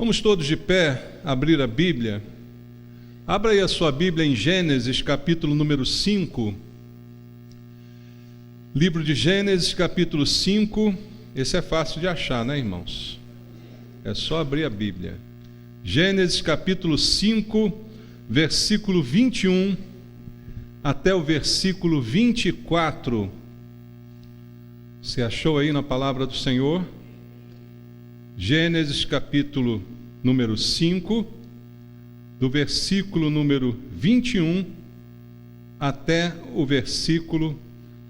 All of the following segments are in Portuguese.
Vamos todos de pé abrir a Bíblia. Abra aí a sua Bíblia em Gênesis, capítulo número 5. Livro de Gênesis, capítulo 5. Esse é fácil de achar, né, irmãos? É só abrir a Bíblia. Gênesis, capítulo 5, versículo 21 até o versículo 24. Você achou aí na palavra do Senhor? Gênesis capítulo número 5, do versículo número 21 até o versículo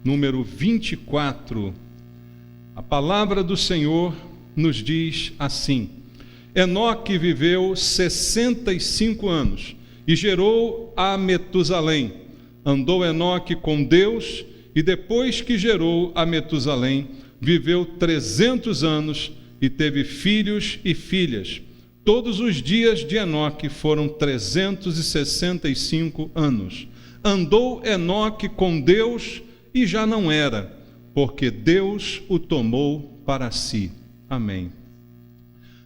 número 24. A palavra do Senhor nos diz assim: Enoque viveu 65 anos e gerou a Metusalém. Andou Enoque com Deus e depois que gerou a Metusalém, viveu 300 anos e teve filhos e filhas. Todos os dias de Enoque foram 365 anos. Andou Enoque com Deus e já não era, porque Deus o tomou para si. Amém.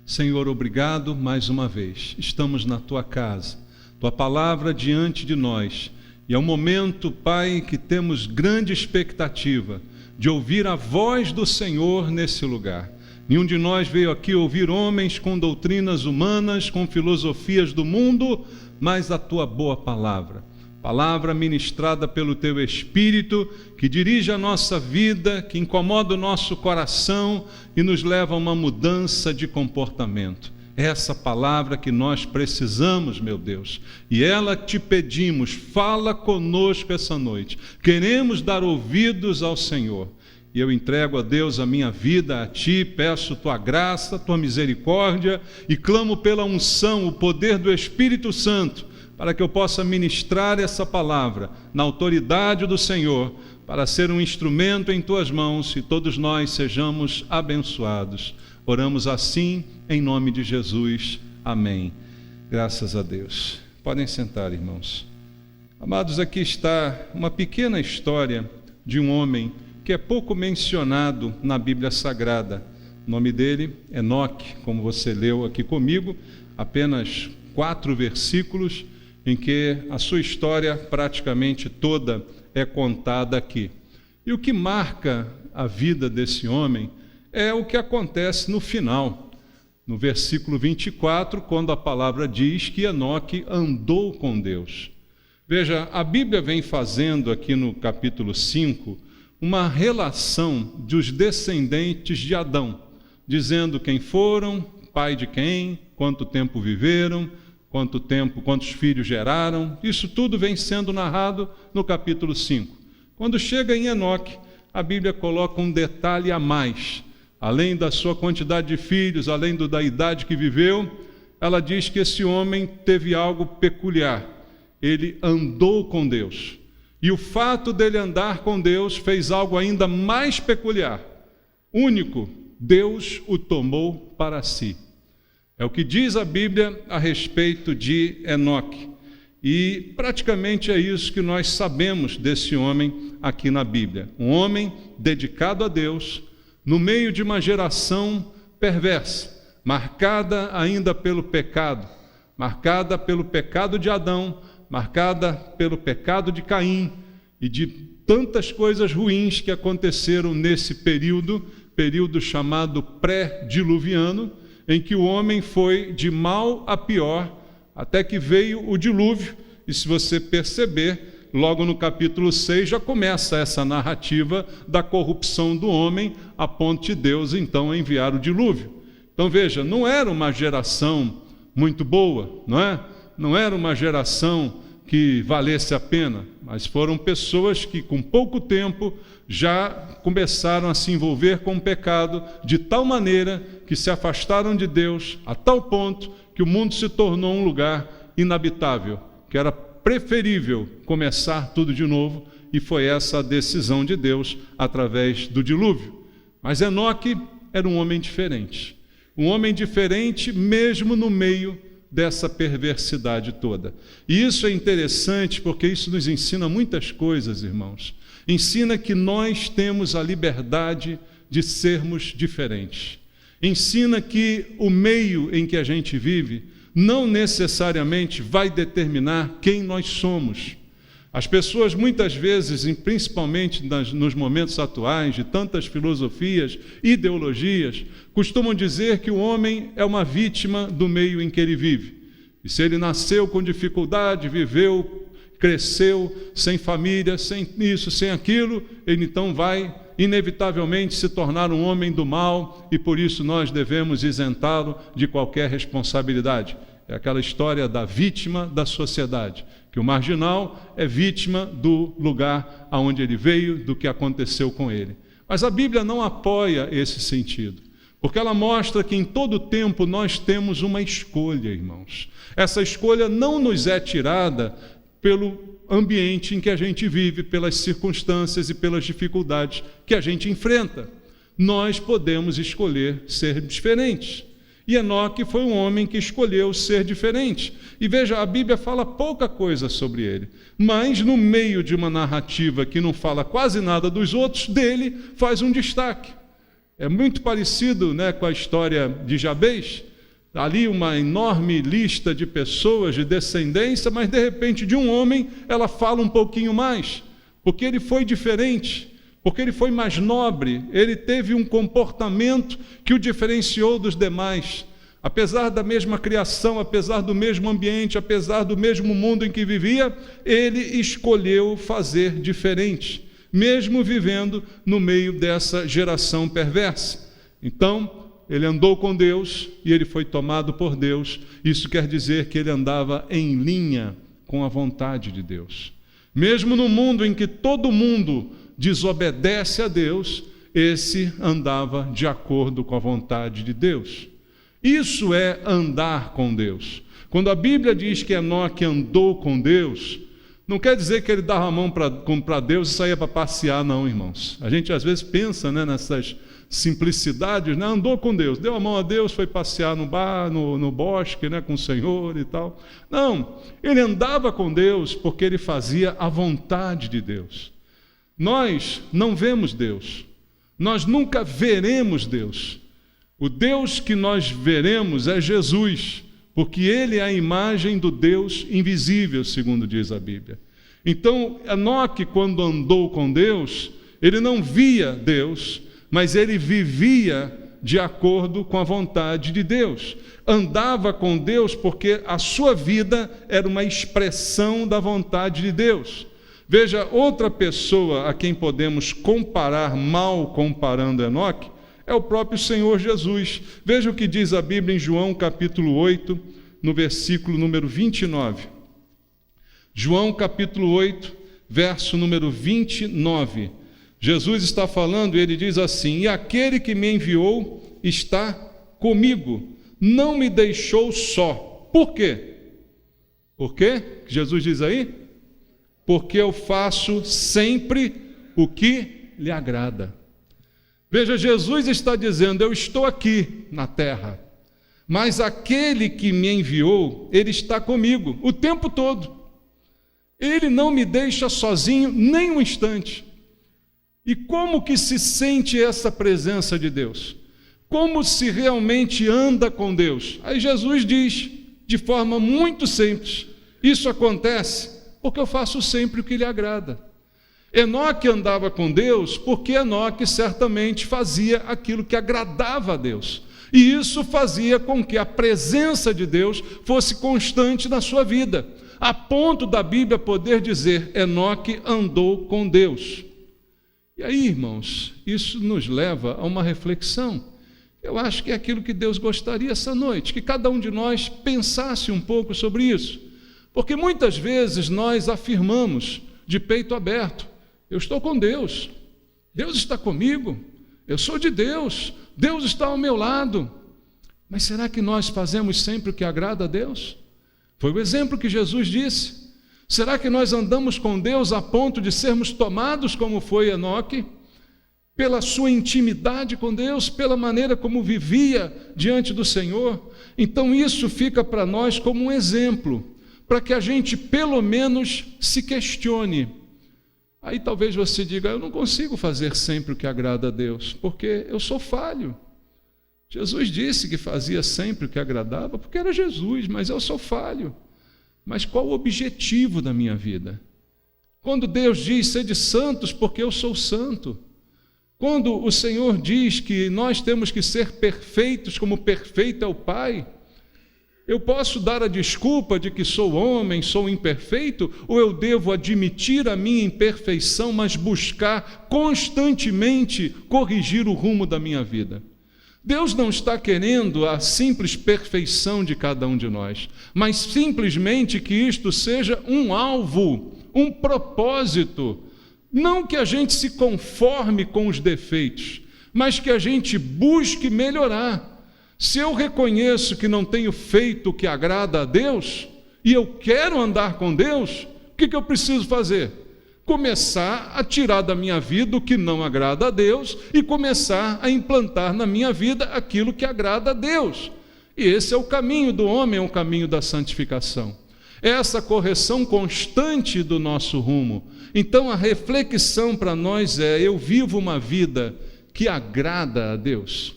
Senhor, obrigado mais uma vez. Estamos na tua casa, tua palavra diante de nós. E é um momento, Pai, que temos grande expectativa de ouvir a voz do Senhor nesse lugar. Nenhum de nós veio aqui ouvir homens com doutrinas humanas, com filosofias do mundo, mas a tua boa palavra. Palavra ministrada pelo teu Espírito, que dirige a nossa vida, que incomoda o nosso coração e nos leva a uma mudança de comportamento. Essa palavra que nós precisamos, meu Deus, e ela te pedimos, fala conosco essa noite. Queremos dar ouvidos ao Senhor. E eu entrego a Deus a minha vida, a Ti, peço Tua graça, Tua misericórdia e clamo pela unção, o poder do Espírito Santo, para que eu possa ministrar essa palavra na autoridade do Senhor, para ser um instrumento em Tuas mãos e todos nós sejamos abençoados. Oramos assim, em nome de Jesus. Amém. Graças a Deus. Podem sentar, irmãos. Amados, aqui está uma pequena história de um homem que é pouco mencionado na Bíblia Sagrada. O nome dele é Enoque, como você leu aqui comigo, apenas 4 versículos, em que a sua história praticamente toda é contada aqui. E o que marca a vida desse homem é o que acontece no final, no versículo 24, quando a palavra diz que Enoque andou com Deus. Veja, a Bíblia vem fazendo aqui no capítulo 5, uma relação dos descendentes de Adão, dizendo quem foram, pai de quem, quanto tempo viveram, quantos filhos geraram. Isso tudo vem sendo narrado no capítulo 5. Quando chega em Enoque, a Bíblia coloca um detalhe a mais. Além da sua quantidade de filhos, além da idade que viveu, ela diz que esse homem teve algo peculiar. Ele andou com Deus. E o fato dele andar com Deus fez algo ainda mais peculiar. Único, Deus o tomou para si. É o que diz a Bíblia a respeito de Enoque. E praticamente é isso que nós sabemos desse homem aqui na Bíblia. Um homem dedicado a Deus, no meio de uma geração perversa, marcada ainda pelo pecado, marcada pelo pecado de Adão, marcada pelo pecado de Caim e de tantas coisas ruins que aconteceram nesse período chamado pré-diluviano, em que o homem foi de mal a pior, até que veio o dilúvio. E se você perceber, logo no capítulo 6 já começa essa narrativa da corrupção do homem, a ponto de Deus então enviar o dilúvio. Então veja, não era uma geração muito boa, não é? Não era uma geração que valesse a pena, mas foram pessoas que com pouco tempo já começaram a se envolver com o pecado de tal maneira que se afastaram de Deus a tal ponto que o mundo se tornou um lugar inabitável, que era preferível começar tudo de novo, e foi essa a decisão de Deus através do dilúvio. Mas Enoque era um homem diferente mesmo no meio dessa perversidade toda. E isso é interessante porque isso nos ensina muitas coisas, irmãos. Ensina que nós temos a liberdade de sermos diferentes. ensina que o meio em que a gente vive não necessariamente vai determinar quem nós somos. As pessoas muitas vezes, principalmente nos momentos atuais de tantas filosofias, ideologias, costumam dizer que o homem é uma vítima do meio em que ele vive. E se ele nasceu com dificuldade, viveu, cresceu sem família, sem isso, sem aquilo, ele então vai inevitavelmente se tornar um homem do mal e por isso nós devemos isentá-lo de qualquer responsabilidade. É aquela história da vítima da sociedade, que o marginal é vítima do lugar aonde ele veio, do que aconteceu com ele. Mas a Bíblia não apoia esse sentido, porque ela mostra que em todo tempo nós temos uma escolha, irmãos. Essa escolha não nos é tirada pelo ambiente em que a gente vive, pelas circunstâncias e pelas dificuldades que a gente enfrenta. Nós podemos escolher ser diferentes. E Enoque foi um homem que escolheu ser diferente. E veja, a Bíblia fala pouca coisa sobre ele, mas no meio de uma narrativa que não fala quase nada dos outros, dele faz um destaque. É muito parecido, né, com a história de Jabez. Ali uma enorme lista de pessoas de descendência, mas de repente de um homem ela fala um pouquinho mais, porque ele foi diferente, porque ele foi mais nobre, ele teve um comportamento que o diferenciou dos demais. Apesar da mesma criação, apesar do mesmo ambiente, apesar do mesmo mundo em que vivia, ele escolheu fazer diferente, mesmo vivendo no meio dessa geração perversa. Então, ele andou com Deus e ele foi tomado por Deus. Isso quer dizer que ele andava em linha com a vontade de Deus. Mesmo no mundo em que todo mundo desobedece a Deus, esse andava de acordo com a vontade de Deus. Isso é andar com Deus. Quando a Bíblia diz que Enoque andou com Deus, não quer dizer que ele dava a mão para Deus e saía para passear, não, irmãos. A gente às vezes pensa, né, nessas simplicidades, né? Andou com Deus, deu a mão a Deus, foi passear no bar, no bosque, né, com o Senhor e tal. Não, ele andava com Deus porque ele fazia a vontade de Deus. Nós não vemos Deus, nós nunca veremos Deus. O Deus que nós veremos é Jesus, porque ele é a imagem do Deus invisível, segundo diz a Bíblia. Então, Enoque, quando andou com Deus, ele não via Deus, mas ele vivia de acordo com a vontade de Deus. Andava com Deus porque a sua vida era uma expressão da vontade de Deus. Veja, outra pessoa a quem podemos comparar, mal comparando Enoque, é o próprio Senhor Jesus. Veja o que diz a Bíblia em João capítulo 8, no versículo número 29. João capítulo 8, verso número 29. Jesus está falando e ele diz assim: e aquele que me enviou está comigo, não me deixou só. Por quê? Por quê? Jesus diz aí? Porque eu faço sempre o que lhe agrada. Veja, Jesus está dizendo: eu estou aqui na terra, mas aquele que me enviou, ele está comigo o tempo todo. Ele não me deixa sozinho nem um instante. E como que se sente essa presença de Deus? Como se realmente anda com Deus? Aí Jesus diz, de forma muito simples: isso acontece porque eu faço sempre o que lhe agrada. Enoque andava com Deus porque Enoque certamente fazia aquilo que agradava a Deus. E isso fazia com que a presença de Deus fosse constante na sua vida, a ponto da Bíblia poder dizer: Enoque andou com Deus. E aí, irmãos, isso nos leva a uma reflexão. Eu acho que é aquilo que Deus gostaria essa noite, que cada um de nós pensasse um pouco sobre isso. Porque muitas vezes nós afirmamos de peito aberto: eu estou com Deus, Deus está comigo, eu sou de Deus, Deus está ao meu lado. Mas será que nós fazemos sempre o que agrada a Deus? Foi o exemplo que Jesus disse. Será que nós andamos com Deus a ponto de sermos tomados, como foi Enoque, pela sua intimidade com Deus, pela maneira como vivia diante do Senhor? Então isso fica para nós como um exemplo, para que a gente pelo menos se questione. Aí talvez você diga: eu não consigo fazer sempre o que agrada a Deus, porque eu sou falho. Jesus disse que fazia sempre o que agradava, porque era Jesus, mas eu sou falho. Mas qual o objetivo da minha vida? Quando Deus diz, sede santos, porque eu sou santo. Quando o Senhor diz que nós temos que ser perfeitos, como perfeito é o Pai, eu posso dar a desculpa de que sou homem, sou imperfeito, ou eu devo admitir a minha imperfeição, mas buscar constantemente corrigir o rumo da minha vida? Deus não está querendo a simples perfeição de cada um de nós, mas simplesmente que isto seja um alvo, um propósito. Não que a gente se conforme com os defeitos, mas que a gente busque melhorar. Se eu reconheço que não tenho feito o que agrada a Deus, e eu quero andar com Deus, o que eu preciso fazer? Começar a tirar da minha vida o que não agrada a Deus e começar a implantar na minha vida aquilo que agrada a Deus. E esse é o caminho do homem, é o caminho da santificação. É essa correção constante do nosso rumo. Então a reflexão para nós é: eu vivo uma vida que agrada a Deus?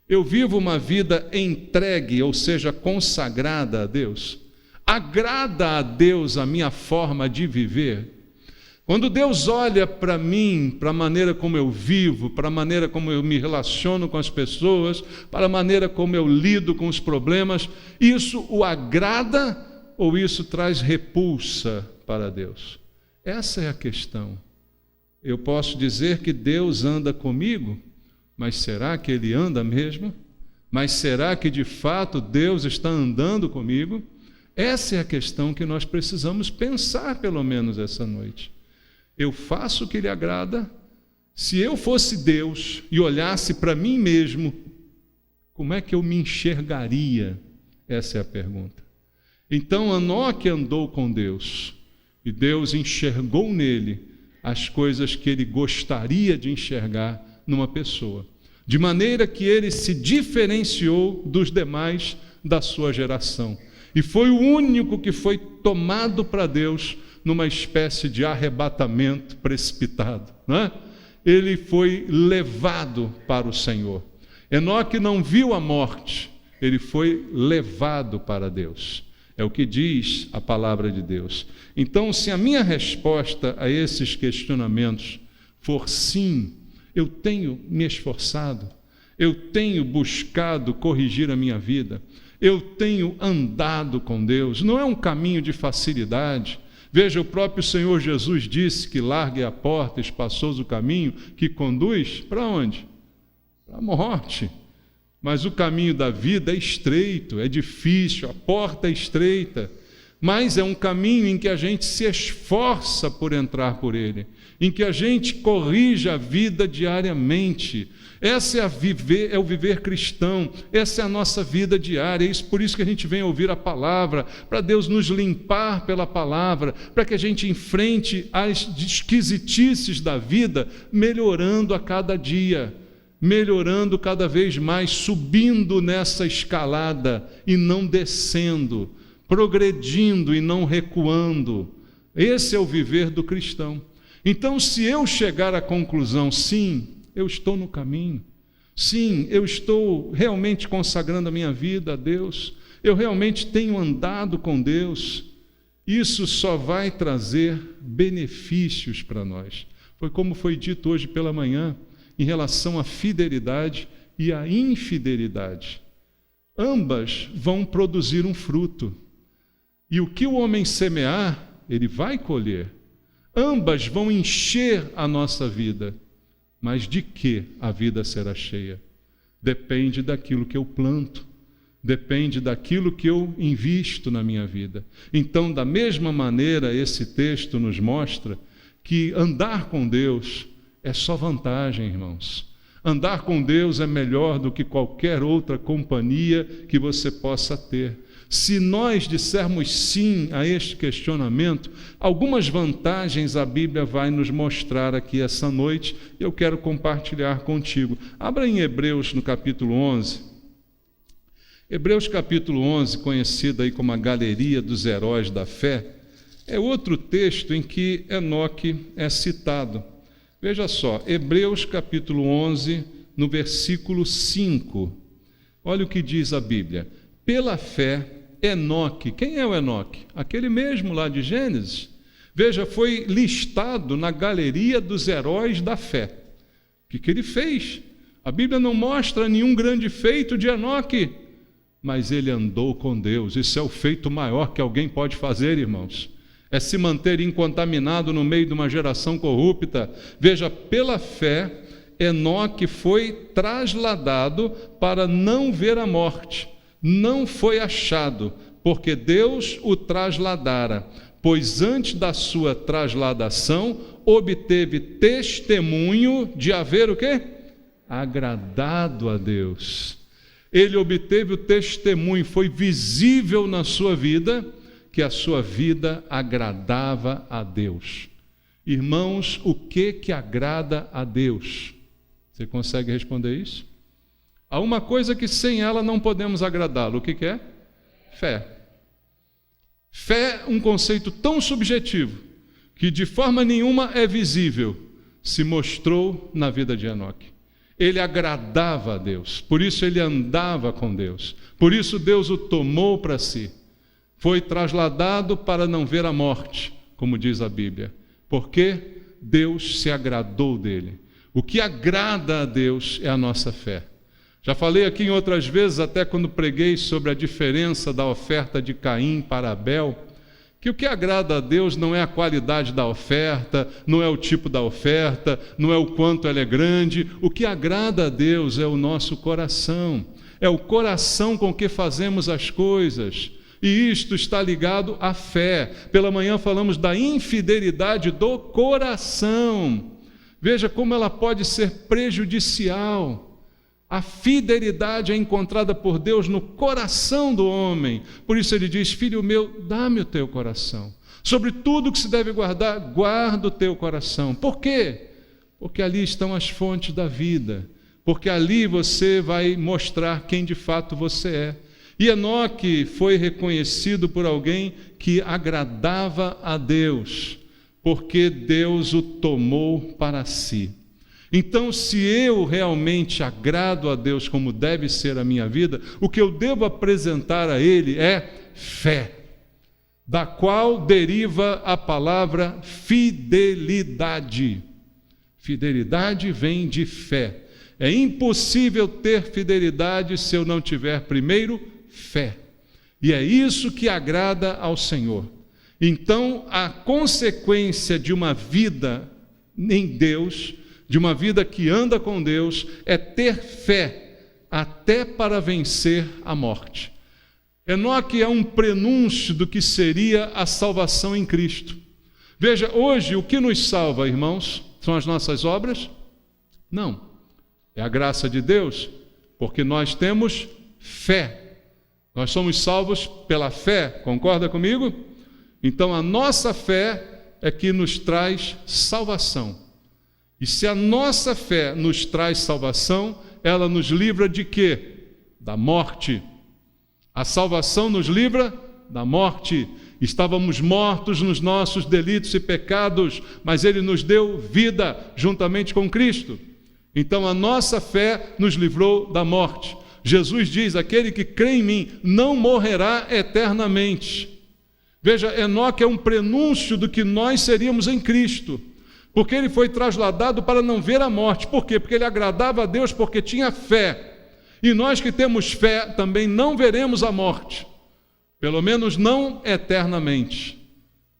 Eu vivo uma vida entregue, ou seja, consagrada a Deus? Agrada a Deus a minha forma de viver? Quando Deus olha para mim, para a maneira como eu vivo, para a maneira como eu me relaciono com as pessoas, para a maneira como eu lido com os problemas, isso o agrada ou isso traz repulsa para Deus? Essa é a questão. Eu posso dizer que Deus anda comigo, mas será que Ele anda mesmo? Mas será que de fato Deus está andando comigo? Essa é a questão que nós precisamos pensar pelo menos essa noite. Eu faço o que lhe agrada? Se eu fosse Deus e olhasse para mim mesmo, como é que eu me enxergaria? Essa é a pergunta. Então Enoque andou com Deus, e Deus enxergou nele as coisas que ele gostaria de enxergar numa pessoa, de maneira que ele se diferenciou dos demais da sua geração, e foi o único que foi tomado para Deus numa espécie de arrebatamento precipitado, né? Ele foi levado para o Senhor. Enoque não viu a morte, ele foi levado para Deus. É o que diz a palavra de Deus. Então, se a minha resposta a esses questionamentos for sim, eu tenho me esforçado, eu tenho buscado corrigir a minha vida, eu tenho andado com Deus, não é um caminho de facilidade. Veja, o próprio Senhor Jesus disse que largue a porta, espaçoso o caminho que conduz para onde? Para a morte. Mas o caminho da vida é estreito, é difícil, a porta é estreita, mas é um caminho em que a gente se esforça por entrar por ele, em que a gente corrige a vida diariamente. Essa é o viver cristão, essa é a nossa vida diária. Por isso que a gente vem ouvir a palavra, para Deus nos limpar pela palavra, para que a gente enfrente as esquisitices da vida, melhorando a cada dia, melhorando cada vez mais, subindo nessa escalada e não descendo, progredindo e não recuando. Esse é o viver do cristão. Então, se eu chegar à conclusão, sim, eu estou no caminho, sim, eu estou realmente consagrando a minha vida a Deus, eu realmente tenho andado com Deus, isso só vai trazer benefícios para nós. Foi como foi dito hoje pela manhã, em relação à fidelidade e à infidelidade. Ambas vão produzir um fruto. E o que o homem semear, ele vai colher. Ambas vão encher a nossa vida. Mas de que a vida será cheia? Depende daquilo que eu planto. Depende daquilo que eu invisto na minha vida. Então, da mesma maneira, esse texto nos mostra que andar com Deus é só vantagem, irmãos. Andar com Deus é melhor do que qualquer outra companhia que você possa ter. Se nós dissermos sim a este questionamento, algumas vantagens a Bíblia vai nos mostrar aqui essa noite, e eu quero compartilhar contigo. Abra em Hebreus no capítulo 11. Hebreus capítulo 11, conhecido aí como a galeria dos heróis da fé, é outro texto em que Enoque é citado. Veja só, Hebreus capítulo 11, no versículo 5, Olha o que diz a Bíblia. Pela fé, Enoque, quem é o Enoque? Aquele mesmo lá de Gênesis. Veja, foi listado na galeria dos heróis da fé. O que ele fez? A Bíblia não mostra nenhum grande feito de Enoque, mas ele andou com Deus. Isso é o feito maior que alguém pode fazer, irmãos. É se manter incontaminado no meio de uma geração corrupta. Veja, pela fé, Enoque foi trasladado para não ver a morte. Não foi achado, porque Deus o trasladara. Pois antes da sua trasladação, obteve testemunho de haver o quê? Agradado a Deus. Ele obteve o testemunho, foi visível na sua vida, que a sua vida agradava a Deus. Irmãos, o que agrada a Deus? Você consegue responder isso? Há uma coisa que sem ela não podemos agradá-lo. O que é? Fé. Fé é um conceito tão subjetivo que de forma nenhuma é visível, se mostrou na vida de Enoque. Ele agradava a Deus, por isso ele andava com Deus, por isso Deus o tomou para si. Foi trasladado para não ver a morte, como diz a Bíblia, porque Deus se agradou dele. O que agrada a Deus é a nossa fé. Já falei aqui em outras vezes, até quando preguei sobre a diferença da oferta de Caim para Abel, que o que agrada a Deus não é a qualidade da oferta, não é o tipo da oferta, não é o quanto ela é grande. O que agrada a Deus é o nosso coração, é o coração com que fazemos as coisas. E isto está ligado à fé. Pela manhã falamos da infidelidade do coração. Veja como ela pode ser prejudicial. A fidelidade é encontrada por Deus no coração do homem. Por isso ele diz: filho meu, dá-me o teu coração. Sobre tudo que se deve guardar, guarda o teu coração. Por quê? Porque ali estão as fontes da vida. Porque ali você vai mostrar quem de fato você é. E Enoque foi reconhecido por alguém que agradava a Deus, porque Deus o tomou para si. Então, se eu realmente agrado a Deus como deve ser a minha vida, o que eu devo apresentar a Ele é fé, da qual deriva a palavra fidelidade. Fidelidade vem de fé. É impossível ter fidelidade se eu não tiver primeiro fé. E é isso que agrada ao Senhor. Então, a consequência de uma vida em Deus, de uma vida que anda com Deus, é ter fé até para vencer a morte. Enoque é um prenúncio do que seria a salvação em Cristo. Veja, hoje o que nos salva, irmãos, são as nossas obras? Não. É a graça de Deus, porque nós temos fé. Nós somos salvos pela fé, concorda comigo? Então a nossa fé é que nos traz salvação. E se a nossa fé nos traz salvação, ela nos livra de quê? Da morte. A salvação nos livra da morte. Estávamos mortos nos nossos delitos e pecados, mas Ele nos deu vida juntamente com Cristo. Então a nossa fé nos livrou da morte. Jesus diz: aquele que crê em mim não morrerá eternamente. Veja, Enoque é um prenúncio do que nós seríamos em Cristo. Porque ele foi trasladado para não ver a morte. Por quê? Porque ele agradava a Deus, porque tinha fé. E nós que temos fé também não veremos a morte, pelo menos não eternamente,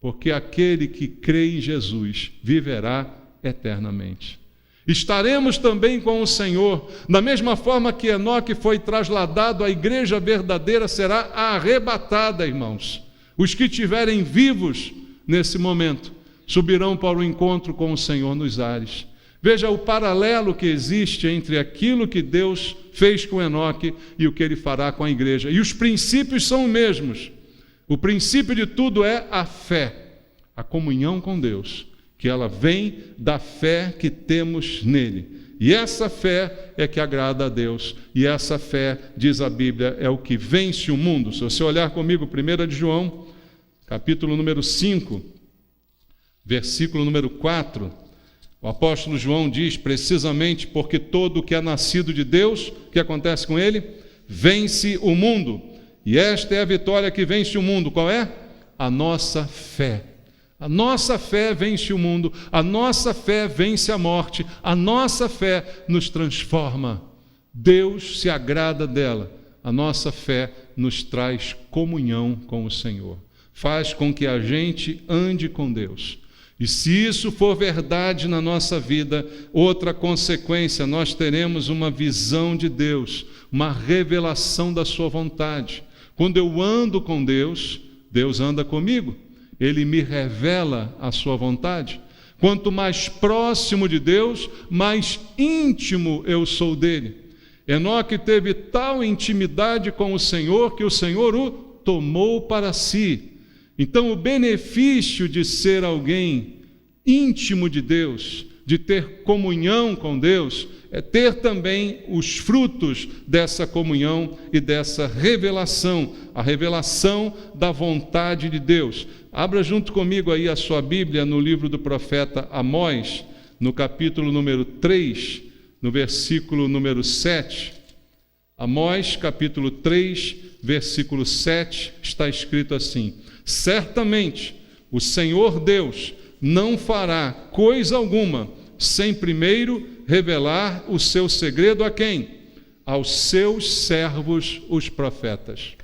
porque aquele que crê em Jesus viverá eternamente. Estaremos também com o Senhor, da mesma forma que Enoque foi trasladado, a igreja verdadeira será arrebatada, irmãos. Os que estiverem vivos nesse momento subirão para o encontro com o Senhor nos ares. Veja o paralelo que existe entre aquilo que Deus fez com Enoque e o que Ele fará com a igreja. E os princípios são os mesmos. O princípio de tudo é a fé, a comunhão com Deus, que ela vem da fé que temos nele. E essa fé é que agrada a Deus. E essa fé, diz a Bíblia, é o que vence o mundo. Se você olhar comigo, 1 de João, capítulo número 5, versículo número 4, o apóstolo João diz: precisamente porque todo o que é nascido de Deus, o que acontece com ele? vence o mundo. E esta é a vitória que vence o mundo. Qual é? A nossa fé. A nossa fé vence o mundo, a nossa fé vence a morte, a nossa fé nos transforma. Deus se agrada dela. A nossa fé nos traz comunhão com o Senhor. Faz com que a gente ande com Deus. E se isso for verdade na nossa vida, outra consequência, nós teremos uma visão de Deus, uma revelação da sua vontade. Quando eu ando com Deus, Deus anda comigo. Ele me revela a sua vontade. Quanto mais próximo de Deus, mais íntimo eu sou dele. Enoque teve tal intimidade com o Senhor que o Senhor o tomou para si. Então, o benefício de ser alguém íntimo de Deus, de ter comunhão com Deus, é ter também os frutos dessa comunhão e dessa revelação, a revelação da vontade de Deus. Abra junto comigo aí a sua Bíblia no livro do profeta Amós, no capítulo número 3, no versículo número 7. Amós, capítulo 3, versículo 7, está escrito assim: certamente o Senhor Deus não fará coisa alguma sem primeiro revelar o seu segredo a quem? Aos seus servos, os profetas.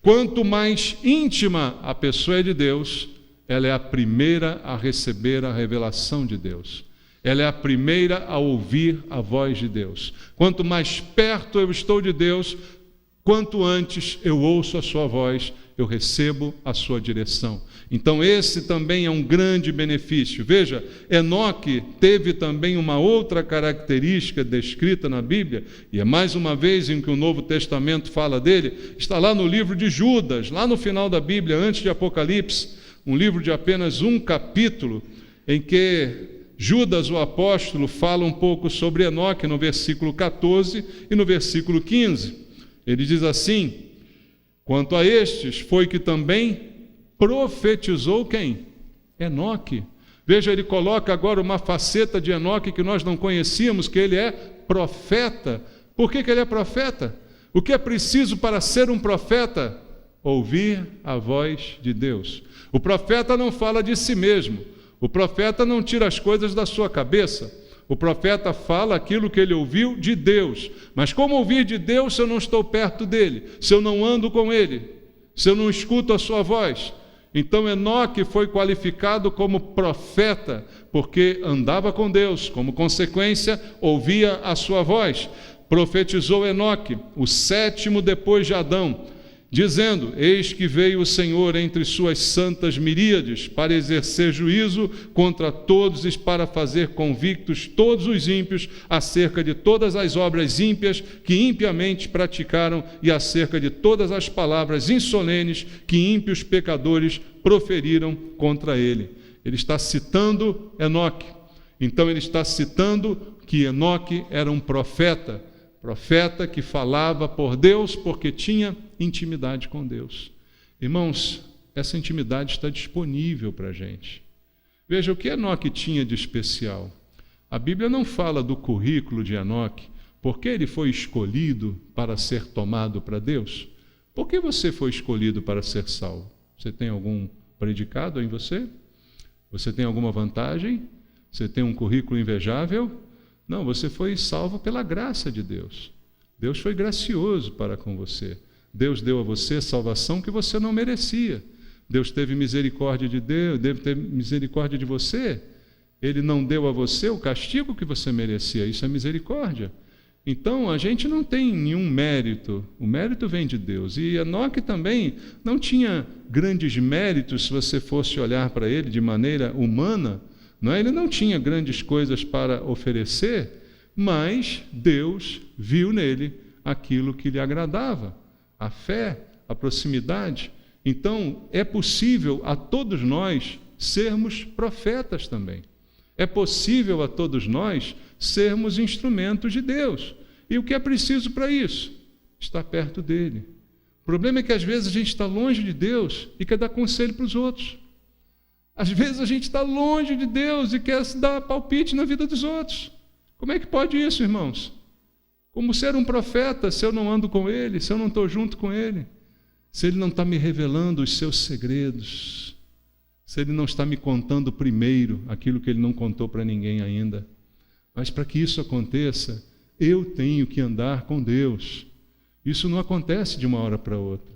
Quanto mais íntima a pessoa é de Deus, ela é a primeira a receber a revelação de Deus. Ela é a primeira a ouvir a voz de Deus. Quanto mais perto eu estou de Deus, quanto antes eu ouço a sua voz, eu recebo a sua direção. Então esse também é um grande benefício. Veja, Enoque teve também uma outra característica descrita na Bíblia, e é mais uma vez em que o Novo Testamento fala dele, está lá no livro de Judas, lá no final da Bíblia, antes de Apocalipse, um livro de apenas um capítulo, em que Judas, o apóstolo, fala um pouco sobre Enoque no versículo 14 e no versículo 15. Ele diz assim: quanto a estes, foi que também profetizou quem? Enoque. Veja, ele coloca agora uma faceta de Enoque que nós não conhecíamos, que ele é profeta. Por que ele é profeta? O que é preciso para ser um profeta? Ouvir a voz de Deus. O profeta não fala de si mesmo. O profeta não tira as coisas da sua cabeça. O profeta fala aquilo que ele ouviu de Deus. Mas como ouvir de Deus se eu não estou perto dele? Se eu não ando com ele? Se eu não escuto a sua voz? Então Enoque foi qualificado como profeta, porque andava com Deus, como consequência, ouvia a sua voz. Profetizou Enoque, o sétimo depois de Adão, dizendo: eis que veio o Senhor entre suas santas miríades para exercer juízo contra todos e para fazer convictos todos os ímpios acerca de todas as obras ímpias que impiamente praticaram e acerca de todas as palavras insolenes que ímpios pecadores proferiram contra ele. Ele está citando Enoque. Então ele está citando que Enoque era um profeta que falava por Deus porque tinha intimidade com Deus. Irmãos, essa intimidade está disponível para a gente. Veja, o que Enoque tinha de especial? A Bíblia não fala do currículo de Enoque, porque ele foi escolhido para ser tomado para Deus. Por que você foi escolhido para ser salvo? Você tem algum predicado em você? Você tem alguma vantagem? Você tem um currículo invejável? Não, você foi salvo pela graça de Deus. Deus foi gracioso para com você. Deus deu a você salvação que você não merecia. Deus teve misericórdia de Deus, deve ter misericórdia de você. Ele não deu a você o castigo que você merecia. Isso é misericórdia. Então, a gente não tem nenhum mérito. O mérito vem de Deus. E Enoque também não tinha grandes méritos, se você fosse olhar para ele de maneira humana. Não é? Ele não tinha grandes coisas para oferecer, mas Deus viu nele aquilo que lhe agradava, a fé, a proximidade. Então, é possível a todos nós sermos profetas também. É possível a todos nós sermos instrumentos de Deus. E o que é preciso para isso? Estar perto dele. O problema é que às vezes a gente está longe de Deus e quer dar conselho para os outros. Às vezes a gente está longe de Deus e quer dar palpite na vida dos outros. Como é que pode isso, irmãos? Como ser um profeta se eu não ando com ele, se eu não estou junto com ele? Se ele não está me revelando os seus segredos, se ele não está me contando primeiro aquilo que ele não contou para ninguém ainda. Mas para que isso aconteça, eu tenho que andar com Deus. Isso não acontece de uma hora para outra.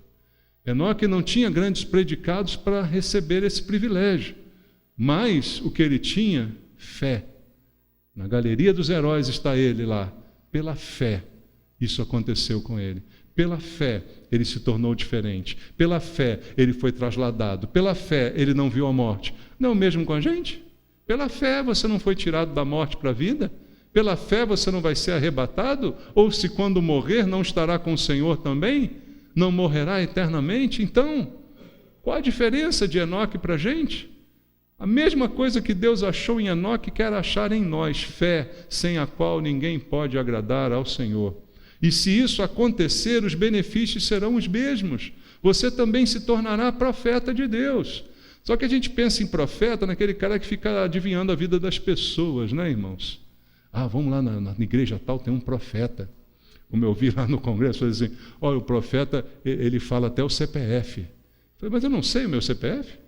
Enoque não tinha grandes predicados para receber esse privilégio, mas o que ele tinha? Fé. Na galeria dos heróis está ele lá. Pela fé, isso aconteceu com ele. Pela fé, ele se tornou diferente. Pela fé, ele foi trasladado. Pela fé, ele não viu a morte. Não mesmo com a gente? Pela fé, você não foi tirado da morte para a vida? Pela fé, você não vai ser arrebatado? Ou se quando morrer, não estará com o Senhor também? Não morrerá eternamente? Então, qual a diferença de Enoque para a gente? A mesma coisa que Deus achou em Enoque, quer achar em nós, fé, sem a qual ninguém pode agradar ao Senhor. E se isso acontecer, os benefícios serão os mesmos. Você também se tornará profeta de Deus. Só que a gente pensa em profeta naquele cara que fica adivinhando a vida das pessoas, né, irmãos? Ah, vamos lá na igreja tal, tem um profeta. Como eu vi lá no congresso, assim, olha, o profeta, ele fala até o CPF. Eu falei, mas eu não sei o meu CPF.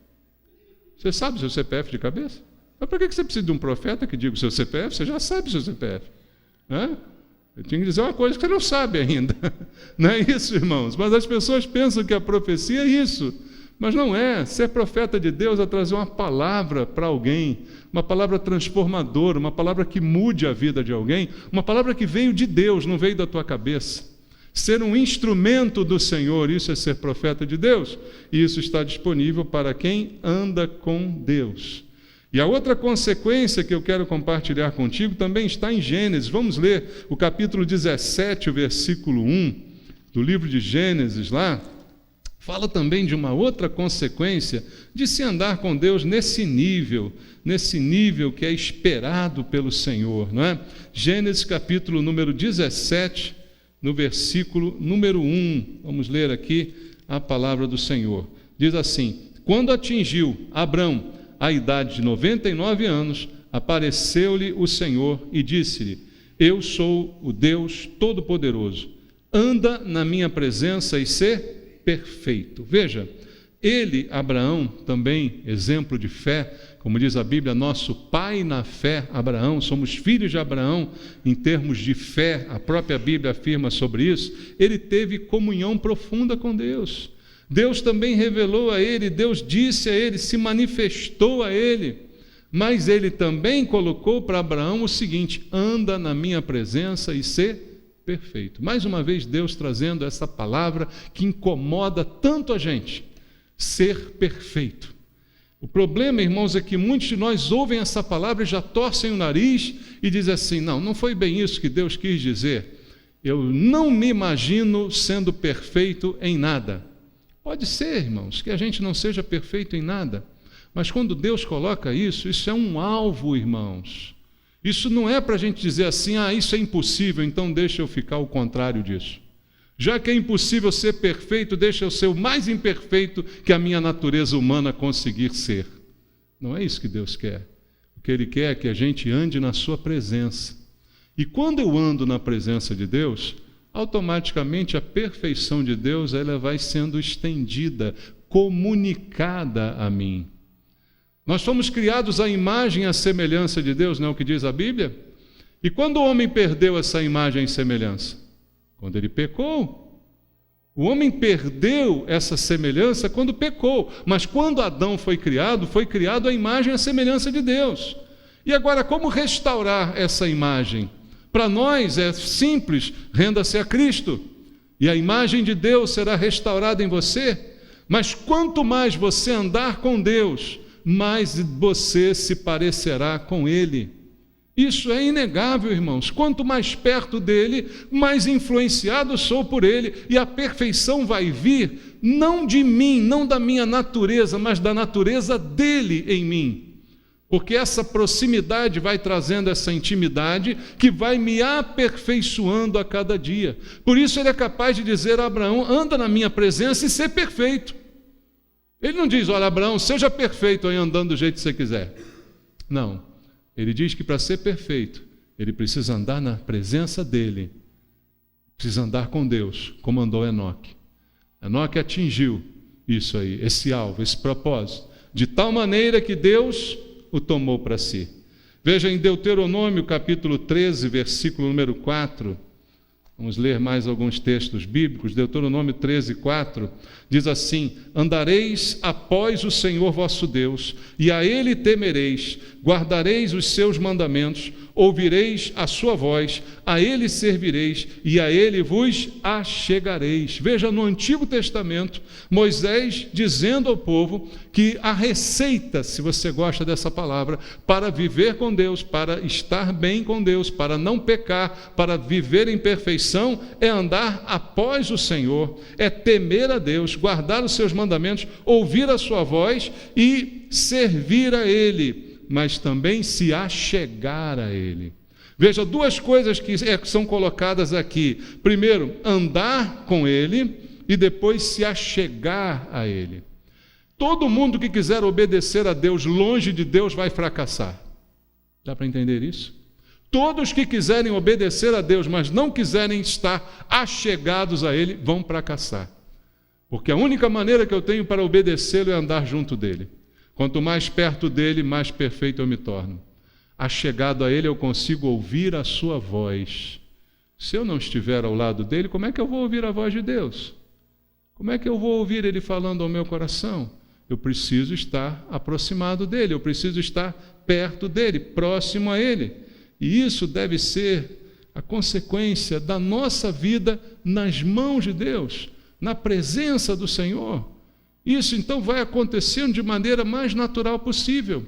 Você sabe o seu CPF de cabeça? Mas para que você precisa de um profeta que diga o seu CPF? Você já sabe o seu CPF. Eu tinha que dizer uma coisa que você não sabe ainda. Não é isso, irmãos? Mas as pessoas pensam que a profecia é isso. Mas não é. Ser profeta de Deus é trazer uma palavra para alguém, uma palavra transformadora, uma palavra que mude a vida de alguém, uma palavra que veio de Deus, não veio da tua cabeça. Ser um instrumento do Senhor, isso é ser profeta de Deus. E isso está disponível para quem anda com Deus. E a outra consequência que eu quero compartilhar contigo também está em Gênesis. Vamos ler o capítulo 17, o versículo 1 do livro de Gênesis lá. Fala também de uma outra consequência de se andar com Deus nesse nível que é esperado pelo Senhor, não é? Gênesis capítulo número 17, no versículo número 1, vamos ler aqui a palavra do Senhor. Diz assim: quando atingiu Abrão a idade de 99 anos, apareceu-lhe o Senhor e disse-lhe: eu sou o Deus Todo-Poderoso, anda na minha presença e sê perfeito. Veja, ele, Abraão, também exemplo de fé, como diz a Bíblia, nosso pai na fé, Abraão, somos filhos de Abraão em termos de fé, a própria Bíblia afirma sobre isso. Ele teve comunhão profunda com Deus. Deus também revelou a ele, Deus disse a ele, se manifestou a ele, mas ele também colocou para Abraão o seguinte: anda na minha presença e sê perfeito. Mais uma vez Deus trazendo essa palavra que incomoda tanto a gente, ser perfeito. O problema, irmãos, é que muitos de nós ouvem essa palavra e já torcem o nariz e dizem assim: não foi bem isso que Deus quis dizer. Eu não me imagino sendo perfeito em nada. Pode ser, irmãos, que a gente não seja perfeito em nada, mas quando Deus coloca isso é um alvo, irmãos. Isso não é para a gente dizer assim: isso é impossível, então deixa eu ficar ao contrário disso. Já que é impossível ser perfeito, deixa eu ser o mais imperfeito que a minha natureza humana conseguir ser. Não é isso que Deus quer. O que Ele quer é que a gente ande na sua presença. E quando eu ando na presença de Deus, automaticamente a perfeição de Deus ela vai sendo estendida, comunicada a mim. Nós fomos criados à imagem e à semelhança de Deus, não é o que diz a Bíblia? E quando o homem perdeu essa imagem e semelhança? Quando ele pecou. O homem perdeu essa semelhança quando pecou, mas quando Adão foi criado à imagem e à semelhança de Deus. E agora, como restaurar essa imagem? Para nós é simples: renda-se a Cristo, e a imagem de Deus será restaurada em você. Mas quanto mais você andar com Deus, mais você se parecerá com Ele. Isso é inegável, irmãos. Quanto mais perto dele, mais influenciado sou por ele, e a perfeição vai vir não de mim, não da minha natureza, mas da natureza dele em mim. Porque essa proximidade vai trazendo essa intimidade que vai me aperfeiçoando a cada dia. Por isso ele é capaz de dizer a Abraão: anda na minha presença e ser perfeito. Ele não diz: olha, Abraão, seja perfeito aí andando do jeito que você quiser. Não. Ele diz que para ser perfeito, ele precisa andar na presença dele Precisa andar com Deus, como andou Enoque. Enoque atingiu isso aí, esse alvo, esse propósito, de tal maneira que Deus o tomou para si. Veja em Deuteronômio capítulo 13, versículo número 4, vamos ler mais alguns textos bíblicos. Deuteronômio 13, 4, diz assim: andareis após o Senhor vosso Deus, e a Ele temereis, guardareis os seus mandamentos, ouvireis a sua voz, a Ele servireis, e a Ele vos achegareis. Veja no Antigo Testamento, Moisés dizendo ao povo que a receita, se você gosta dessa palavra, para viver com Deus, para estar bem com Deus, para não pecar, para viver em perfeição, é andar após o Senhor, é temer a Deus, guardar os seus mandamentos, ouvir a sua voz e servir a Ele, mas também se achegar a Ele. Veja, duas coisas que são colocadas aqui. Primeiro, andar com Ele, e depois se achegar a Ele. Todo mundo que quiser obedecer a Deus longe de Deus vai fracassar. Dá para entender isso? Todos que quiserem obedecer a Deus, mas não quiserem estar achegados a Ele, vão fracassar. Porque a única maneira que eu tenho para obedecê-lo é andar junto dEle. Quanto mais perto dEle, mais perfeito eu me torno. Achegado a Ele, eu consigo ouvir a sua voz. Se eu não estiver ao lado dEle, como é que eu vou ouvir a voz de Deus? Como é que eu vou ouvir Ele falando ao meu coração? Eu preciso estar aproximado dEle, eu preciso estar perto dEle, próximo a Ele. E isso deve ser a consequência da nossa vida nas mãos de Deus, na presença do Senhor. Isso então vai acontecendo de maneira mais natural possível.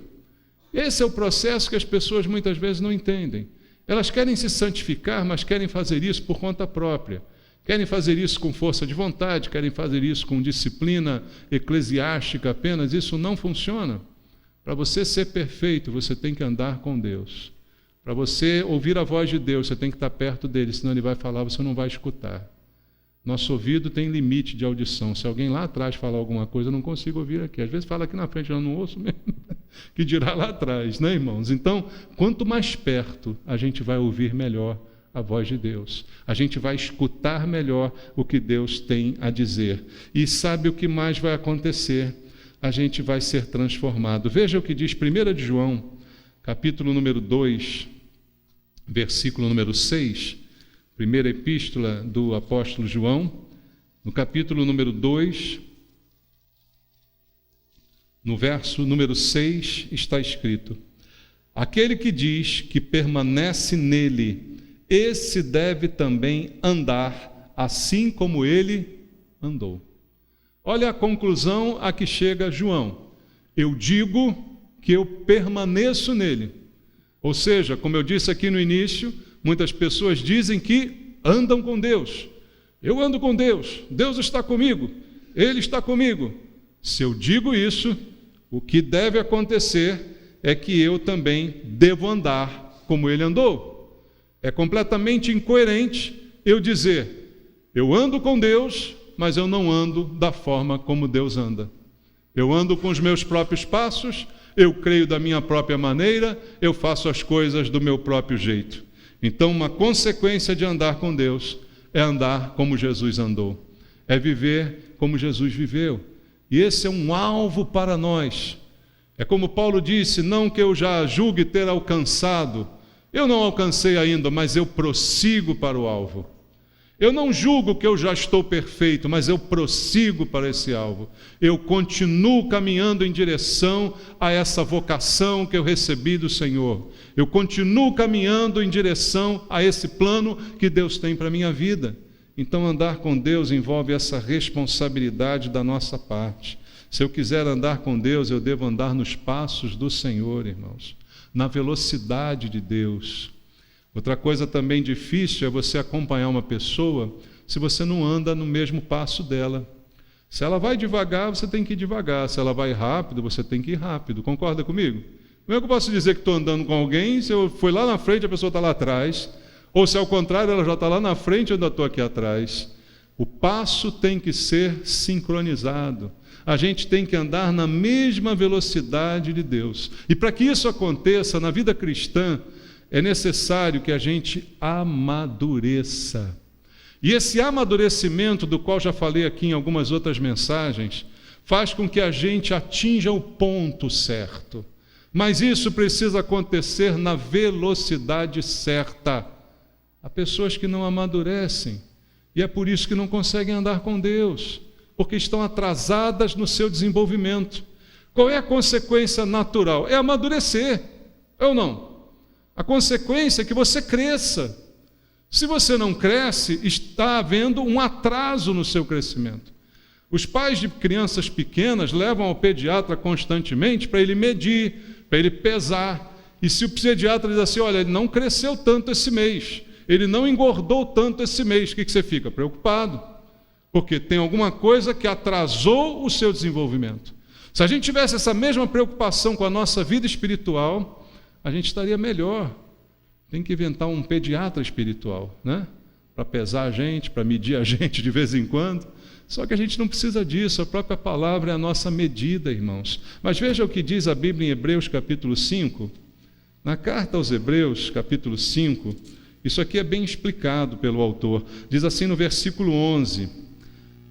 Esse é o processo que as pessoas muitas vezes não entendem. Elas querem se santificar, mas querem fazer isso por conta própria. Querem fazer isso com força de vontade, querem fazer isso com disciplina eclesiástica apenas. Isso não funciona. Para você ser perfeito, você tem que andar com Deus. Para você ouvir a voz de Deus, você tem que estar perto dele, senão ele vai falar, você não vai escutar. Nosso ouvido tem limite de audição. Se alguém lá atrás falar alguma coisa, eu não consigo ouvir aqui. Às vezes fala aqui na frente, eu não ouço mesmo, que dirá lá atrás, né, irmãos? Então, quanto mais perto, a gente vai ouvir melhor a voz de Deus. A gente vai escutar melhor o que Deus tem a dizer. E sabe o que mais vai acontecer? A gente vai ser transformado. Veja o que diz 1 de João, capítulo número 2, versículo número 6, primeira epístola do apóstolo João, no capítulo número 2, no verso número 6, está escrito: aquele que diz que permanece nele, esse deve também andar assim como ele andou. Olha a conclusão a que chega João. Eu digo que eu permaneço nele. Ou seja, como eu disse aqui no início, muitas pessoas dizem que andam com Deus. Eu ando com Deus, Deus está comigo, Ele está comigo. Se eu digo isso, o que deve acontecer é que eu também devo andar como Ele andou. É completamente incoerente eu dizer, eu ando com Deus, mas eu não ando da forma como Deus anda. Eu ando com os meus próprios passos, eu creio da minha própria maneira, eu faço as coisas do meu próprio jeito. Então, uma consequência de andar com Deus é andar como Jesus andou, é viver como Jesus viveu. E esse é um alvo para nós. É como Paulo disse, não que eu já julgue ter alcançado, eu não alcancei ainda, mas eu prossigo para o alvo. Eu não julgo que eu já estou perfeito, mas eu prossigo para esse alvo. Eu continuo caminhando em direção a essa vocação que eu recebi do Senhor. Eu continuo caminhando em direção a esse plano que Deus tem para a minha vida. Então, andar com Deus envolve essa responsabilidade da nossa parte. Se eu quiser andar com Deus, eu devo andar nos passos do Senhor, irmãos, na velocidade de Deus. Outra coisa também difícil é você acompanhar uma pessoa se você não anda no mesmo passo dela. Se ela vai devagar, você tem que ir devagar. Se ela vai rápido, você tem que ir rápido. Concorda comigo? Como é que eu posso dizer que estou andando com alguém se eu fui lá na frente e a pessoa está lá atrás? Ou se ao contrário, ela já está lá na frente e eu ainda estou aqui atrás? O passo tem que ser sincronizado. A gente tem que andar na mesma velocidade de Deus. E para que isso aconteça na vida cristã, é necessário que a gente amadureça. E esse amadurecimento, do qual já falei aqui em algumas outras mensagens, faz com que a gente atinja o ponto certo. Mas isso precisa acontecer na velocidade certa. Há pessoas que não amadurecem, e é por isso que não conseguem andar com Deus, porque estão atrasadas no seu desenvolvimento. Qual é a consequência natural? É amadurecer, ou não? A consequência é que você cresça. Se você não cresce, está havendo um atraso no seu crescimento. Os pais de crianças pequenas levam ao pediatra constantemente para ele medir, para ele pesar. E se o pediatra diz assim, olha, ele não cresceu tanto esse mês, ele não engordou tanto esse mês, o que você fica? Preocupado, porque tem alguma coisa que atrasou o seu desenvolvimento. Se a gente tivesse essa mesma preocupação com a nossa vida espiritual, a gente estaria melhor. Tem que inventar um pediatra espiritual, né? Para pesar a gente, para medir a gente de vez em quando. Só que a gente não precisa disso, a própria palavra é a nossa medida, irmãos. Mas veja o que diz a Bíblia em Hebreus capítulo 5. Na carta aos Hebreus, capítulo 5, isso aqui é bem explicado pelo autor. Diz assim no versículo 11: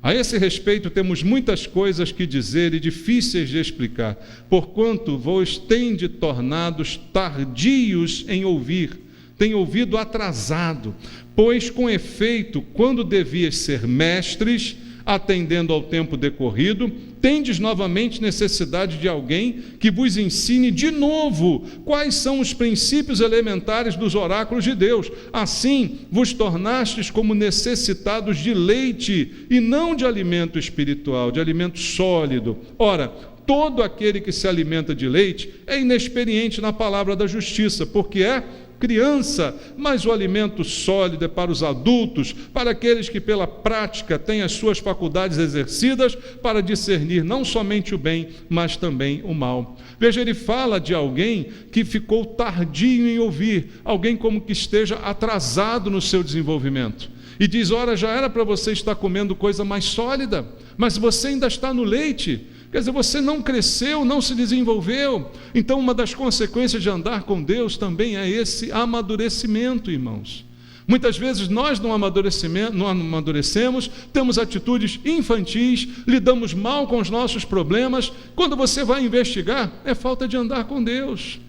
a esse respeito temos muitas coisas que dizer e difíceis de explicar, porquanto vos tende tornados tardios em ouvir, tem ouvido atrasado, pois com efeito, quando devias ser mestres, atendendo ao tempo decorrido, tendes novamente necessidade de alguém que vos ensine de novo quais são os princípios elementares dos oráculos de Deus. Assim, vos tornastes como necessitados de leite e não de alimento espiritual, de alimento sólido. Ora, todo aquele que se alimenta de leite é inexperiente na palavra da justiça, porque é criança, mas o alimento sólido é para os adultos, para aqueles que pela prática têm as suas faculdades exercidas para discernir não somente o bem, mas também o mal. Veja, ele fala de alguém que ficou tardio em ouvir, alguém como que esteja atrasado no seu desenvolvimento. E diz, ora, já era para você estar comendo coisa mais sólida, mas você ainda está no leite. Quer dizer, você não cresceu, não se desenvolveu. Então, uma das consequências de andar com Deus também é esse amadurecimento, irmãos. Muitas vezes nós não amadurecemos, temos atitudes infantis, lidamos mal com os nossos problemas. Quando você vai investigar, é falta de andar com Deus,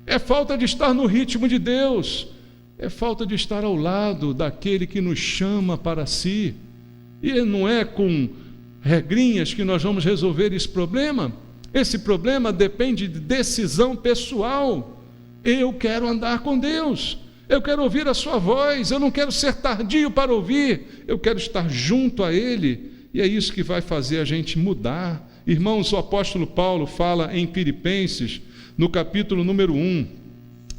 é falta de estar no ritmo de Deus, é falta de estar ao lado daquele que nos chama para si. E não é com regrinhas que nós vamos resolver esse problema. Esse problema depende de decisão pessoal. Eu quero andar com Deus, eu quero ouvir a sua voz, eu não quero ser tardio para ouvir, eu quero estar junto a Ele, e é isso que vai fazer a gente mudar. Irmãos, o apóstolo Paulo fala em Filipenses, no capítulo número 1,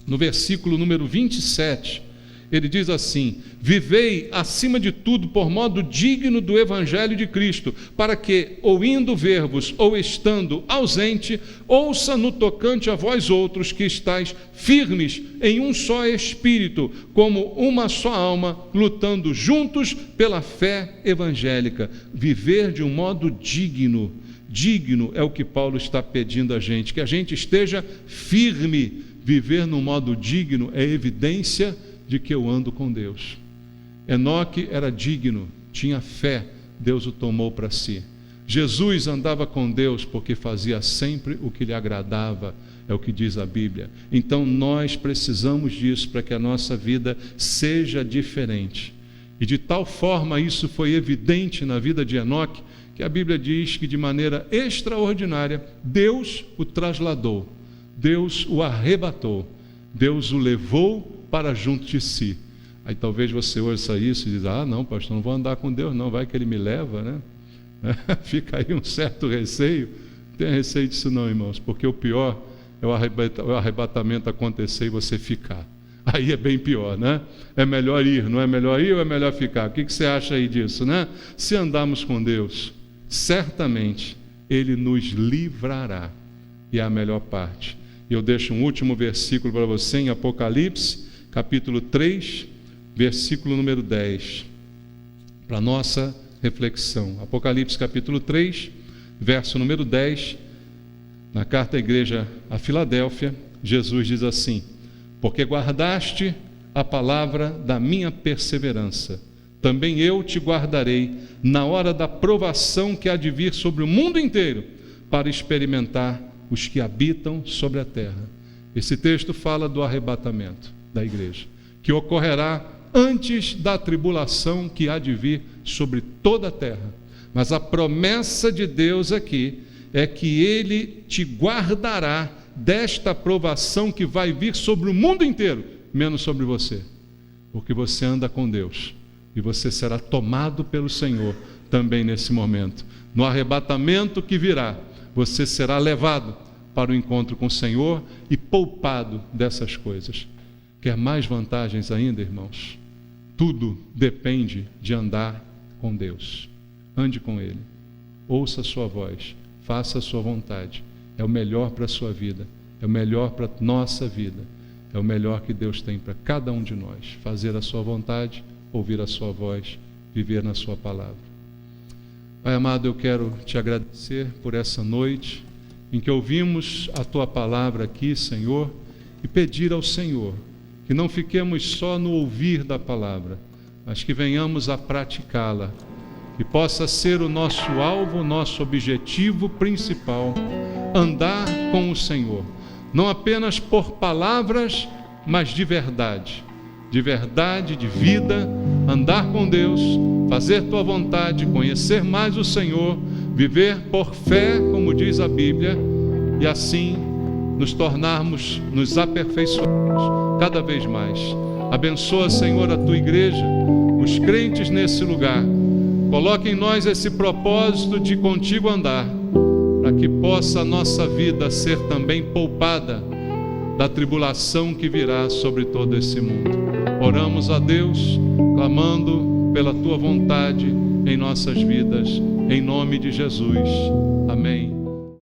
no versículo número 27, ele diz assim: vivei acima de tudo por modo digno do evangelho de Cristo, para que, ou indo ver-vos, ou estando ausente, ouça no tocante a vós outros que estáis firmes em um só espírito, como uma só alma, lutando juntos pela fé evangélica. Viver de um modo digno. Digno é o que Paulo está pedindo a gente, que a gente esteja firme. Viver num modo digno é evidência de que eu ando com Deus. Enoque era digno, tinha fé, Deus o tomou para si. Jesus andava com Deus porque fazia sempre o que lhe agradava, é o que diz a Bíblia. Então nós precisamos disso para que a nossa vida seja diferente. E de tal forma isso foi evidente na vida de Enoque, que a Bíblia diz que de maneira extraordinária Deus o trasladou, Deus o arrebatou, Deus o levou para junto de si. Aí talvez você ouça isso e diz, não, pastor, não vou andar com Deus não, vai que Ele me leva, né? Fica aí um certo receio. Não tem receio disso não, irmãos, porque o pior é o arrebatamento acontecer e você ficar. Aí é bem pior, né? É melhor ir, não é melhor ir ou é melhor ficar? O que você acha aí disso, né? Se andarmos com Deus, certamente Ele nos livrará, e é a melhor parte. E eu deixo um último versículo para você em Apocalipse, capítulo 3, versículo número 10, para a nossa reflexão. Apocalipse capítulo 3, verso número 10, na carta à igreja a Filadélfia, Jesus diz assim: porque guardaste a palavra da minha perseverança, também eu te guardarei na hora da provação que há de vir sobre o mundo inteiro, para experimentar os que habitam sobre a terra. Esse texto fala do arrebatamento da igreja, que ocorrerá antes da tribulação que há de vir sobre toda a terra. Mas a promessa de Deus aqui é que Ele te guardará desta provação que vai vir sobre o mundo inteiro, menos sobre você, porque você anda com Deus e você será tomado pelo Senhor também nesse momento. No arrebatamento que virá, você será levado para o encontro com o Senhor e poupado dessas coisas. Quer mais vantagens ainda, irmãos? Tudo depende de andar com Deus. Ande com Ele, ouça a sua voz, faça a sua vontade. É o melhor para a sua vida, é o melhor para a nossa vida, é o melhor que Deus tem para cada um de nós. Fazer a sua vontade, ouvir a sua voz, viver na sua palavra. Pai amado, eu quero te agradecer por essa noite em que ouvimos a tua palavra aqui, Senhor, e pedir ao Senhor que não fiquemos só no ouvir da palavra, mas que venhamos a praticá-la, que possa ser o nosso alvo, o nosso objetivo principal, andar com o Senhor, não apenas por palavras, mas de verdade, de vida, andar com Deus, fazer tua vontade, conhecer mais o Senhor, viver por fé, como diz a Bíblia, e assim nos aperfeiçoarmos cada vez mais. Abençoa, Senhor, a tua igreja, os crentes nesse lugar. Coloca em nós esse propósito de contigo andar, para que possa a nossa vida ser também poupada da tribulação que virá sobre todo esse mundo. Oramos a Deus, clamando pela tua vontade em nossas vidas, em nome de Jesus. Amém.